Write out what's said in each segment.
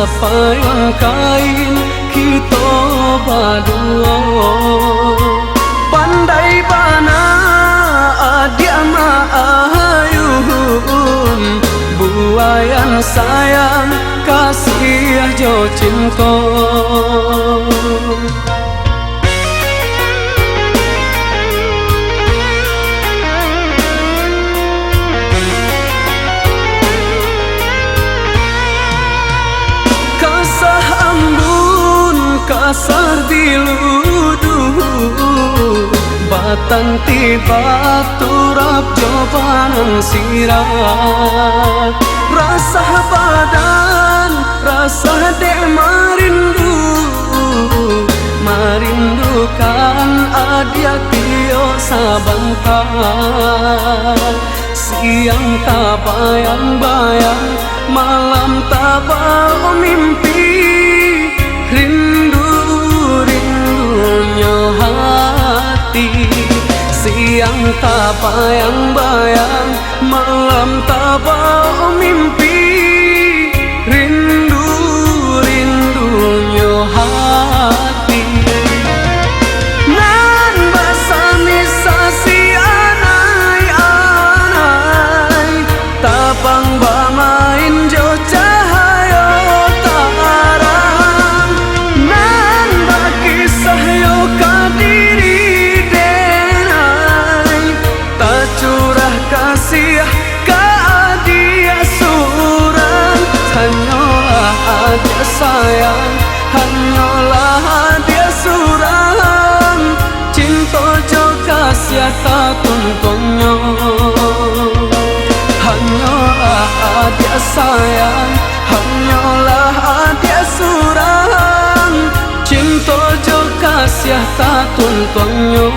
sapayang kain kita berdua. Pandai bana adia maayun, buayan sayang kasih jo cinta. Kasar diluduh batang tiba turap jawaban sirat. Rasa badan, rasa dek marindukan adia tio sabantar. Siang tak bayang-bayang, malam tak bau mimpi. Rindunya hati, siang tak bayang-bayang, malam tak bau mimpi. Rindunya hati. Nan basami sasi anai-anai, tapang bamain jo cahaya tarang. Nan bakisah yo kadiri denai, tak curah kasih ka adia surang. Hanyalah adia sayang, hanyalah adia surang. Cinta jo kasih tak tuntunnya. Hanyalah adia sayang, hanyalah adia surang. Cinta jo kasih tak tuntunnya.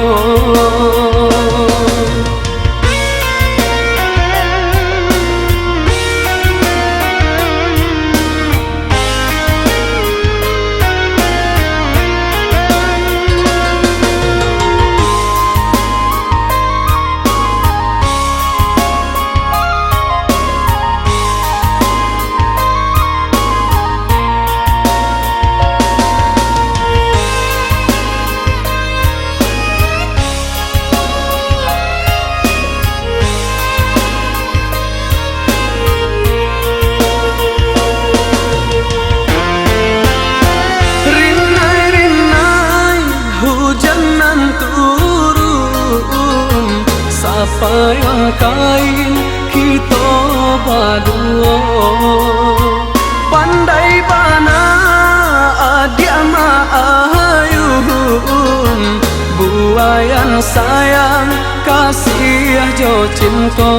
Sapayang kain kita berdua. Pandai bana adia maayun, buayan sayang kasih jo cinta.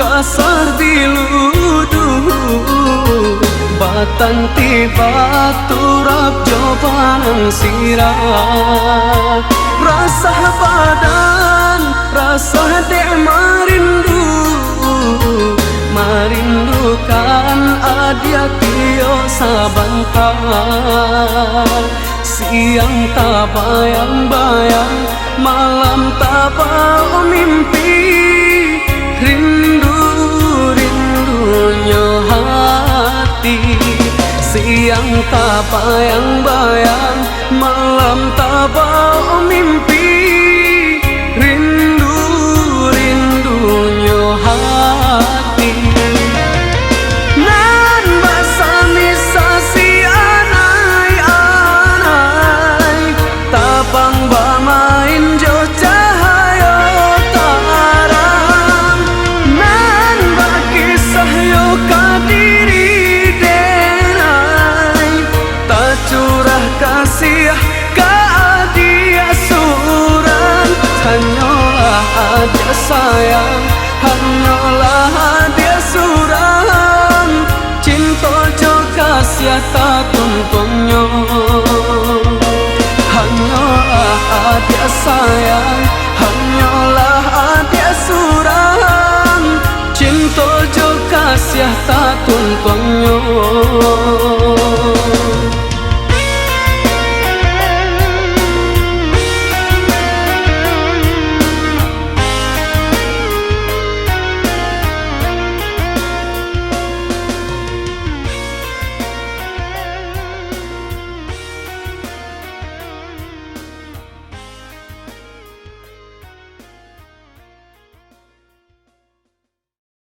Kasar diluduh batang tiba turap jawaban sirat. Rasa badan, rasa dek marindukan adia tio sabantar. Siang tak bayang-bayang, malam tak bau mimpi. Rindunya hati, siang tak bayang-bayang, malam tak bau mimpi. Rindunya hati. Nan basami sasi anai-anai, tapang bamain jo cahaya tarang. Nan bakisah yo kadiri denai, tak curah kasih ka adia surang. Hanyalah adia sayang, hanyalah adia surang. Cinta jo kasih tak tuntunnya. Hanyalah adia sayang, hanyalah adia surang. Cinta jo kasih tak tuntunnya.